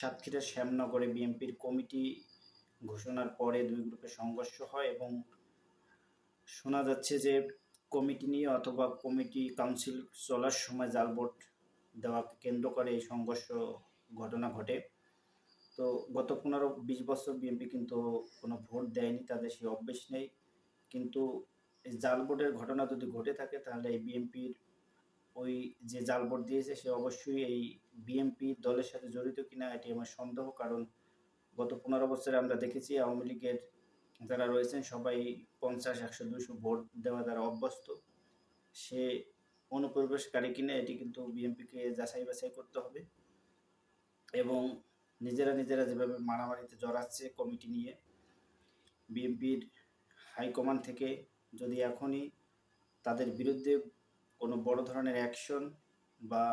সাতক্ষীরার শ্যামনগরে বিএনপির কমিটি ঘোষণার পরে দুই গ্রুপে সংঘর্ষ হয় এবং শোনা যাচ্ছে যে কমিটি নিয়ে অথবা কমিটি কাউন্সিল চলার সময় জাল ভোট দেওয়াকে কেন্দ্র করে এই সংঘর্ষ ঘটনা ঘটে। তো গত 15-20 বছর বিএনপি কিন্তু কোনো ভোট দেয়নি, তাদের সেই অভ্যেস নেই। কিন্তু এই জাল ভোটের ঘটনা যদি ঘটে থাকে তাহলে এই বিএনপির ওই যে জাল ভোট দিয়েছে সে অবশ্যই এই বিএনপি দলের সাথে জড়িত কিনা এটি আমার সন্দেহ। কারণ গত 15 বছরে আমরা দেখেছি আওয়ামী লীগের যারা রয়েছেন সবাই 50, 100, 200 ভোট দেওয়া দ্বারা অভ্যস্ত। সে অনুপ্রবেশকারী কিনা এটি কিন্তু বিএনপিকে যাচাই বাছাই করতে হবে। এবং নিজেরা যেভাবে মারামারিতে জড়াচ্ছে কমিটি নিয়ে, বিএনপির হাইকমান্ড থেকে যদি এখনই তাদের বিরুদ্ধে কোনো বড় ধরনের অ্যাকশন বা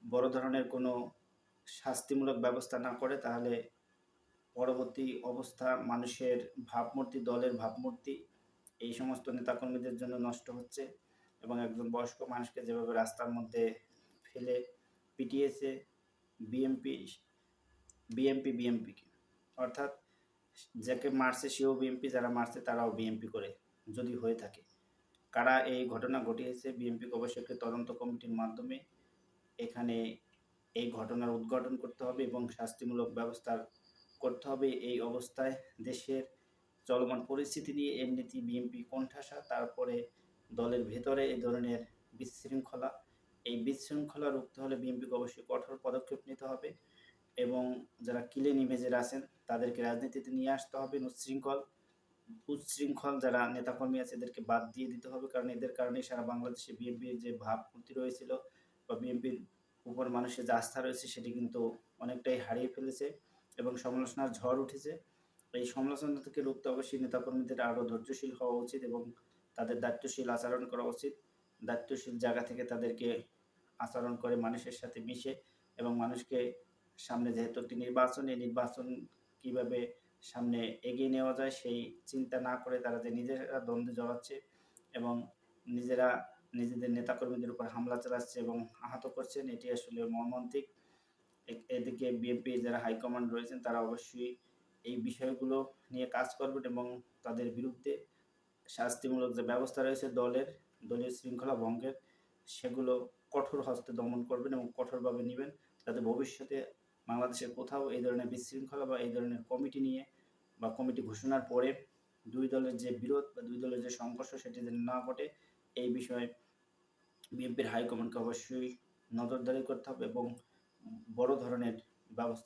বড় ধরনের কোনো শাস্তিমূলক ব্যবস্থা না করে তাহলে পরবর্তী অবস্থা মানুষের ভাবমূর্তি, দলের ভাবমূর্তি এই সমস্ত নেতাকর্মীদের জন্য নষ্ট হচ্ছে। এবং একজন বয়স্ক মানুষকে যেভাবে রাস্তার মধ্যে ফেলে পিটিয়েছে বিএনপি, বিএনপিকে অর্থাৎ যাকে মারছে সেও বিএনপি, যারা মারছে তারাও বিএনপি করে যদি হয়ে থাকে। কারা এই ঘটনা ঘটিয়েছে বিএনপিকে অবশ্যই একটি তদন্ত কমিটির মাধ্যমে এখানে এই ঘটনার উদ্ঘাটন করতে হবে এবং শাস্তিমূলক ব্যবস্থা করতে হবে। এই অবস্থায় দেশের চলমান পরিস্থিতি নিয়ে এমনিতেই বিএনপি কোণঠাসা, তারপরে দলের ভেতরে এই ধরনের বিশৃঙ্খলা, এই বিশৃঙ্খলা রুখতে হলে বিএনপিকে অবশ্যই কঠোর পদক্ষেপ নিতে হবে এবং যারা কিলেন ইমেজের আছেন তাদেরকে রাজনীতিতে নিয়ে আসতে হবে। উচ্ছৃঙ্খল যারা নেতাকর্মী আছে এদেরকে বাদ দিয়ে দিতে হবে, কারণ এদের কারণেই সারা বাংলাদেশে বিএনপির যে ভাবমূর্তি রয়েছিল বা বিএনপির উপর মানুষের যে আস্থা রয়েছে সেটি কিন্তু অনেকটাই হারিয়ে ফেলেছে এবং সমালোচনার ঝড় উঠেছে। এই সমালোচনা থেকে রুখতে অবশ্যই নেতাকর্মীদের আরও ধৈর্যশীল হওয়া উচিত এবং তাদের দায়িত্বশীল আচরণ করা উচিত। দায়িত্বশীল জায়গা থেকে তাদেরকে আচরণ করে মানুষের সাথে মিশে এবং মানুষকে সামনে যেহেতু একটি নির্বাচন, এই নির্বাচন কীভাবে সামনে এগিয়ে নেওয়া যায় সেই চিন্তা না করে তারা যে নিজেরা দ্বন্দ্বে জড়াচ্ছে এবং নিজেরা নিজেদের নেতাকর্মীদের উপর হামলা চালাচ্ছে এবং আহত করছেন, এটি আসলে মর্মান্তিক। এদিকে বিএনপির যারা হাইকমান্ড রয়েছেন তারা অবশ্যই এই বিষয়গুলো নিয়ে কাজ করবেন এবং তাদের বিরুদ্ধে শাস্তিমূলক যে ব্যবস্থা রয়েছে দলীয় শৃঙ্খলা ভঙ্গের, সেগুলো কঠোর হস্তে দমন করবেন এবং কঠোরভাবে নেবেন, যাতে ভবিষ্যতে বাংলাদেশের কোথাও এই ধরনের বিশৃঙ্খলা বা এই ধরনের কমিটি নিয়ে বা কমিটি ঘোষণার পরে দুই দলের যে বিরোধ বা দুই দলের যে সংঘর্ষ সেটি যেন না ঘটে। এই বিষয়ে বিএনপির হাইকমান্ডকে অবশ্যই নজরদারি করতে হবে এবং বড় ধরনের ব্যবস্থা